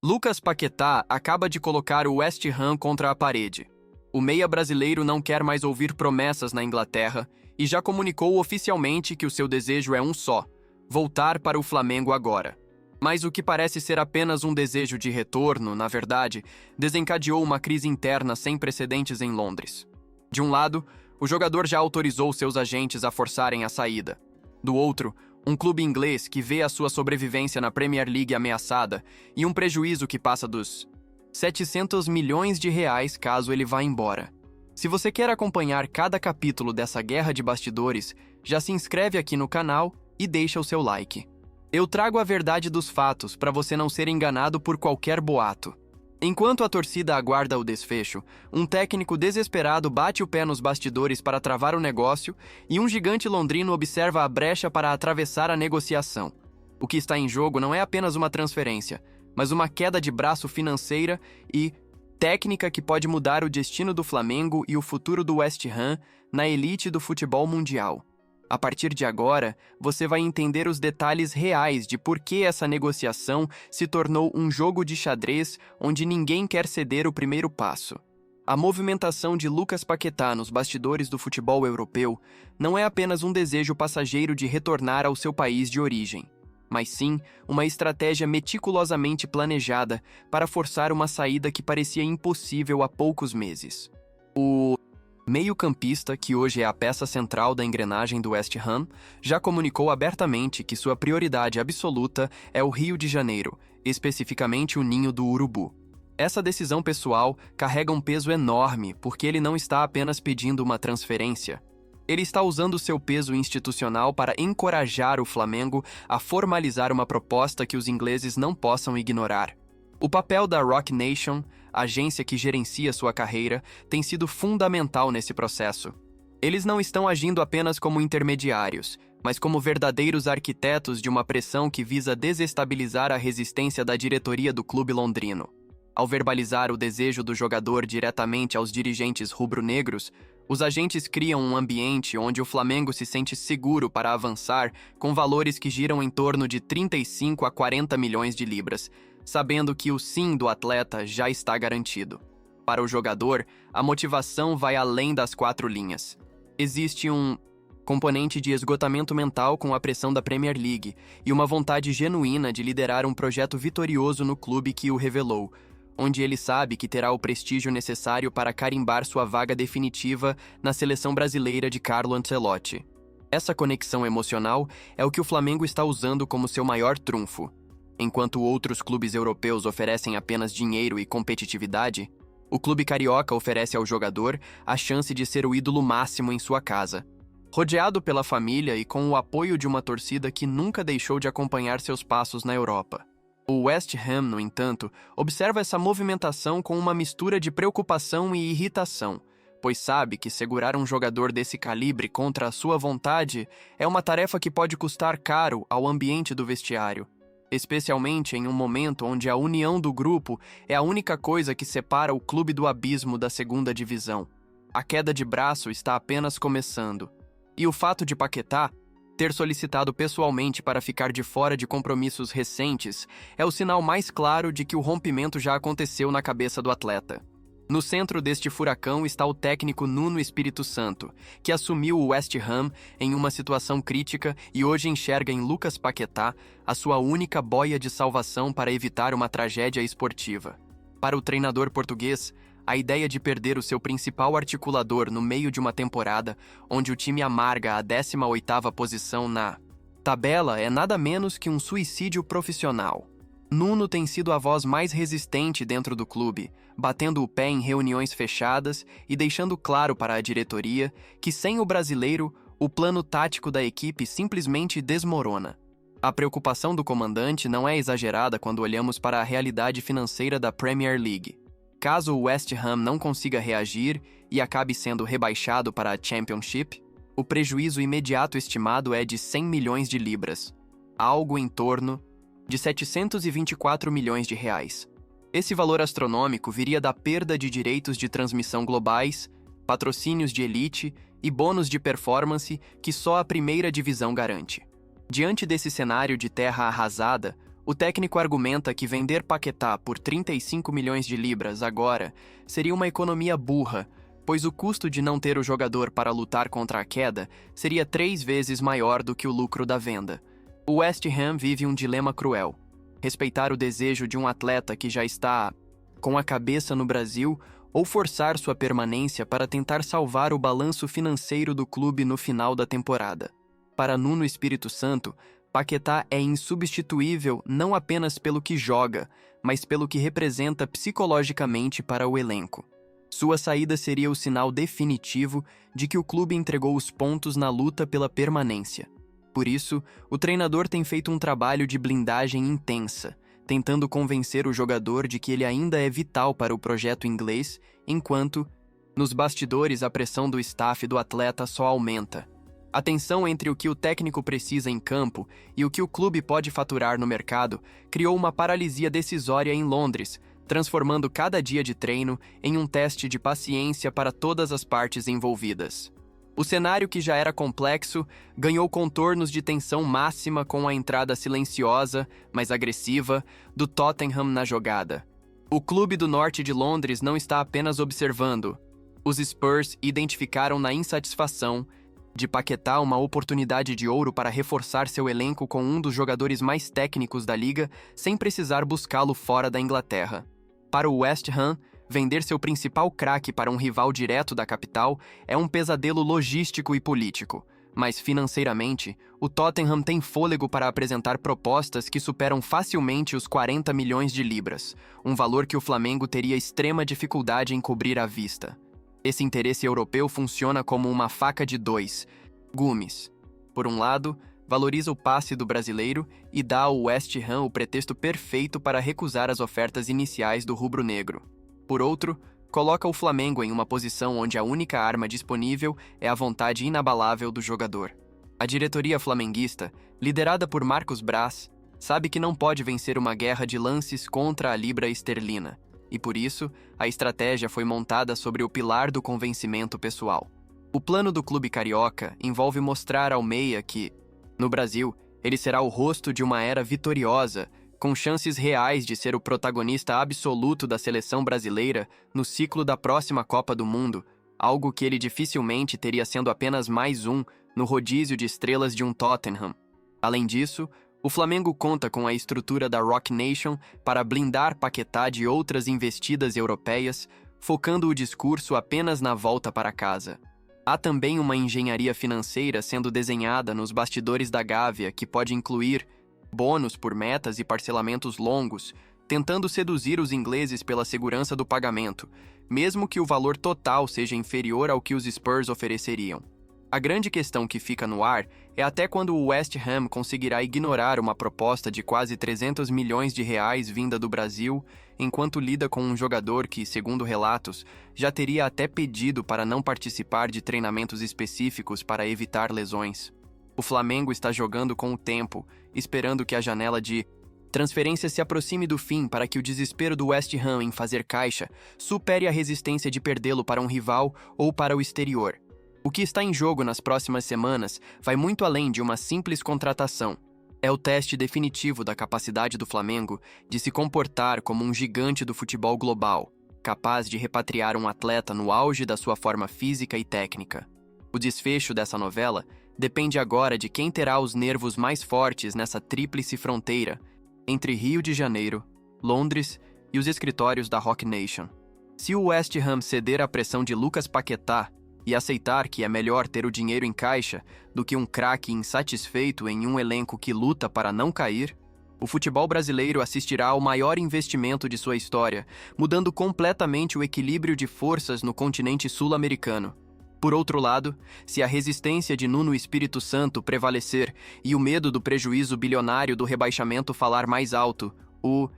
Lucas Paquetá acaba de colocar o West Ham contra a parede. O meia brasileiro não quer mais ouvir promessas na Inglaterra e já comunicou oficialmente que o seu desejo é um só: voltar para o Flamengo agora. Mas o que parece ser apenas um desejo de retorno, na verdade, desencadeou uma crise interna sem precedentes em Londres. De um lado, o jogador já autorizou seus agentes a forçarem a saída. Do outro, um clube inglês que vê a sua sobrevivência na Premier League ameaçada e um prejuízo que passa dos 700 milhões de reais caso ele vá embora. Se você quer acompanhar cada capítulo dessa guerra de bastidores, já se inscreve aqui no canal e deixa o seu like. Eu trago a verdade dos fatos para você não ser enganado por qualquer boato. Enquanto a torcida aguarda o desfecho, um técnico desesperado bate o pé nos bastidores para travar o negócio e um gigante londrino observa a brecha para atravessar a negociação. O que está em jogo não é apenas uma transferência, mas uma queda de braço financeira e técnica que pode mudar o destino do Flamengo e o futuro do West Ham na elite do futebol mundial. A partir de agora, você vai entender os detalhes reais de por que essa negociação se tornou um jogo de xadrez onde ninguém quer ceder o primeiro passo. A movimentação de Lucas Paquetá nos bastidores do futebol europeu não é apenas um desejo passageiro de retornar ao seu país de origem, mas sim uma estratégia meticulosamente planejada para forçar uma saída que parecia impossível há poucos meses. O meio-campista, que hoje é a peça central da engrenagem do West Ham, já comunicou abertamente que sua prioridade absoluta é o Rio de Janeiro, especificamente o Ninho do Urubu. Essa decisão pessoal carrega um peso enorme porque ele não está apenas pedindo uma transferência. Ele está usando seu peso institucional para encorajar o Flamengo a formalizar uma proposta que os ingleses não possam ignorar. O papel da Roc Nation, agência que gerencia sua carreira, tem sido fundamental nesse processo. Eles não estão agindo apenas como intermediários, mas como verdadeiros arquitetos de uma pressão que visa desestabilizar a resistência da diretoria do clube londrino. Ao verbalizar o desejo do jogador diretamente aos dirigentes rubro-negros, os agentes criam um ambiente onde o Flamengo se sente seguro para avançar com valores que giram em torno de 35 a 40 milhões de libras, sabendo que o sim do atleta já está garantido. Para o jogador, a motivação vai além das 4 linhas. Existe um componente de esgotamento mental com a pressão da Premier League e uma vontade genuína de liderar um projeto vitorioso no clube que o revelou, onde ele sabe que terá o prestígio necessário para carimbar sua vaga definitiva na seleção brasileira de Carlo Ancelotti. Essa conexão emocional é o que o Flamengo está usando como seu maior trunfo. Enquanto outros clubes europeus oferecem apenas dinheiro e competitividade, o clube carioca oferece ao jogador a chance de ser o ídolo máximo em sua casa. Rodeado pela família e com o apoio de uma torcida que nunca deixou de acompanhar seus passos na Europa. O West Ham, no entanto, observa essa movimentação com uma mistura de preocupação e irritação, pois sabe que segurar um jogador desse calibre contra a sua vontade é uma tarefa que pode custar caro ao ambiente do vestiário, especialmente em um momento onde a união do grupo é a única coisa que separa o clube do abismo da segunda divisão. A queda de braço está apenas começando, e o fato de Paquetá ter solicitado pessoalmente para ficar de fora de compromissos recentes é o sinal mais claro de que o rompimento já aconteceu na cabeça do atleta. No centro deste furacão está o técnico Nuno Espírito Santo, que assumiu o West Ham em uma situação crítica e hoje enxerga em Lucas Paquetá a sua única boia de salvação para evitar uma tragédia esportiva. Para o treinador português, a ideia de perder o seu principal articulador no meio de uma temporada onde o time amarga a 18ª posição na tabela é nada menos que um suicídio profissional. Nuno tem sido a voz mais resistente dentro do clube, batendo o pé em reuniões fechadas e deixando claro para a diretoria que sem o brasileiro, o plano tático da equipe simplesmente desmorona. A preocupação do comandante não é exagerada quando olhamos para a realidade financeira da Premier League. Caso o West Ham não consiga reagir e acabe sendo rebaixado para a Championship, o prejuízo imediato estimado é de 100 milhões de libras, algo em torno de 724 milhões de reais. Esse valor astronômico viria da perda de direitos de transmissão globais, patrocínios de elite e bônus de performance que só a primeira divisão garante. Diante desse cenário de terra arrasada, O técnico argumenta que vender Paquetá por 35 milhões de libras agora seria uma economia burra, pois o custo de não ter o jogador para lutar contra a queda seria 3 vezes maior do que o lucro da venda. O West Ham vive um dilema cruel: respeitar o desejo de um atleta que já está com a cabeça no Brasil ou forçar sua permanência para tentar salvar o balanço financeiro do clube no final da temporada. Para Nuno Espírito Santo, Paquetá é insubstituível não apenas pelo que joga, mas pelo que representa psicologicamente para o elenco. Sua saída seria o sinal definitivo de que o clube entregou os pontos na luta pela permanência. Por isso, o treinador tem feito um trabalho de blindagem intensa, tentando convencer o jogador de que ele ainda é vital para o projeto inglês, enquanto, nos bastidores, a pressão do staff do atleta só aumenta. A tensão entre o que o técnico precisa em campo e o que o clube pode faturar no mercado criou uma paralisia decisória em Londres, transformando cada dia de treino em um teste de paciência para todas as partes envolvidas. O cenário, que já era complexo, ganhou contornos de tensão máxima com a entrada silenciosa, mas agressiva, do Tottenham na jogada. O clube do norte de Londres não está apenas observando. Os Spurs identificaram na insatisfação de Paquetá uma oportunidade de ouro para reforçar seu elenco com um dos jogadores mais técnicos da liga, sem precisar buscá-lo fora da Inglaterra. Para o West Ham, vender seu principal craque para um rival direto da capital é um pesadelo logístico e político, mas financeiramente, o Tottenham tem fôlego para apresentar propostas que superam facilmente os 40 milhões de libras, um valor que o Flamengo teria extrema dificuldade em cobrir à vista. Esse interesse europeu funciona como uma faca de dois gumes. Por um lado, valoriza o passe do brasileiro e dá ao West Ham o pretexto perfeito para recusar as ofertas iniciais do rubro-negro. Por outro, coloca o Flamengo em uma posição onde a única arma disponível é a vontade inabalável do jogador. A diretoria flamenguista, liderada por Marcos Braz, sabe que não pode vencer uma guerra de lances contra a libra esterlina, e por isso, a estratégia foi montada sobre o pilar do convencimento pessoal. O plano do clube carioca envolve mostrar ao meia que, no Brasil, ele será o rosto de uma era vitoriosa, com chances reais de ser o protagonista absoluto da seleção brasileira no ciclo da próxima Copa do Mundo, algo que ele dificilmente teria sendo apenas mais um no rodízio de estrelas de um Tottenham. Além disso, o Flamengo conta com a estrutura da Rock Nation para blindar Paquetá de outras investidas europeias, focando o discurso apenas na volta para casa. Há também uma engenharia financeira sendo desenhada nos bastidores da Gávea que pode incluir bônus por metas e parcelamentos longos, tentando seduzir os ingleses pela segurança do pagamento, mesmo que o valor total seja inferior ao que os Spurs ofereceriam. A grande questão que fica no ar é até quando o West Ham conseguirá ignorar uma proposta de quase 300 milhões de reais vinda do Brasil, enquanto lida com um jogador que, segundo relatos, já teria até pedido para não participar de treinamentos específicos para evitar lesões. O Flamengo está jogando com o tempo, esperando que a janela de transferência se aproxime do fim para que o desespero do West Ham em fazer caixa supere a resistência de perdê-lo para um rival ou para o exterior. O que está em jogo nas próximas semanas vai muito além de uma simples contratação. É o teste definitivo da capacidade do Flamengo de se comportar como um gigante do futebol global, capaz de repatriar um atleta no auge da sua forma física e técnica. O desfecho dessa novela depende agora de quem terá os nervos mais fortes nessa tríplice fronteira entre Rio de Janeiro, Londres e os escritórios da Rock Nation. Se o West Ham ceder à pressão de Lucas Paquetá e aceitar que é melhor ter o dinheiro em caixa do que um craque insatisfeito em um elenco que luta para não cair, o futebol brasileiro assistirá ao maior investimento de sua história, mudando completamente o equilíbrio de forças no continente sul-americano. Por outro lado, se a resistência de Nuno Espírito Santo prevalecer e o medo do prejuízo bilionário do rebaixamento falar mais alto, o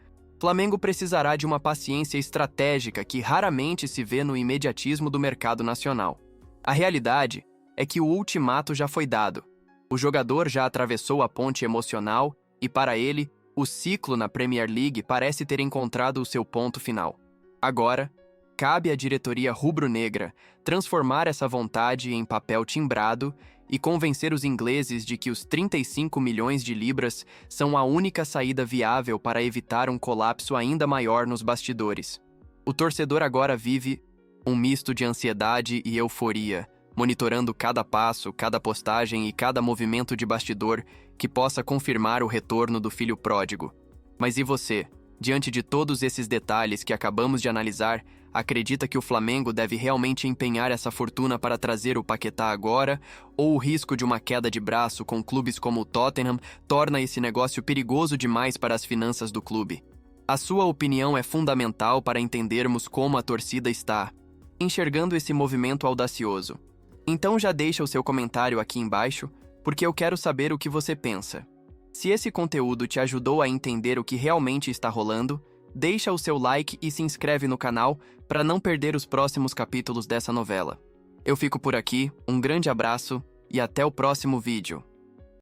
Flamengo precisará de uma paciência estratégica que raramente se vê no imediatismo do mercado nacional. A realidade é que o ultimato já foi dado. O jogador já atravessou a ponte emocional e, para ele, o ciclo na Premier League parece ter encontrado o seu ponto final. Agora, cabe à diretoria rubro-negra transformar essa vontade em papel timbrado e convencer os ingleses de que os 35 milhões de libras são a única saída viável para evitar um colapso ainda maior nos bastidores. O torcedor agora vive um misto de ansiedade e euforia, monitorando cada passo, cada postagem e cada movimento de bastidor que possa confirmar o retorno do filho pródigo. Mas e você? Diante de todos esses detalhes que acabamos de analisar, acredita que o Flamengo deve realmente empenhar essa fortuna para trazer o Paquetá agora, ou o risco de uma queda de braço com clubes como o Tottenham torna esse negócio perigoso demais para as finanças do clube? A sua opinião é fundamental para entendermos como a torcida está enxergando esse movimento audacioso. Então já deixa o seu comentário aqui embaixo, porque eu quero saber o que você pensa. Se esse conteúdo te ajudou a entender o que realmente está rolando, deixa o seu like e se inscreve no canal para não perder os próximos capítulos dessa novela. Eu fico por aqui, um grande abraço e até o próximo vídeo.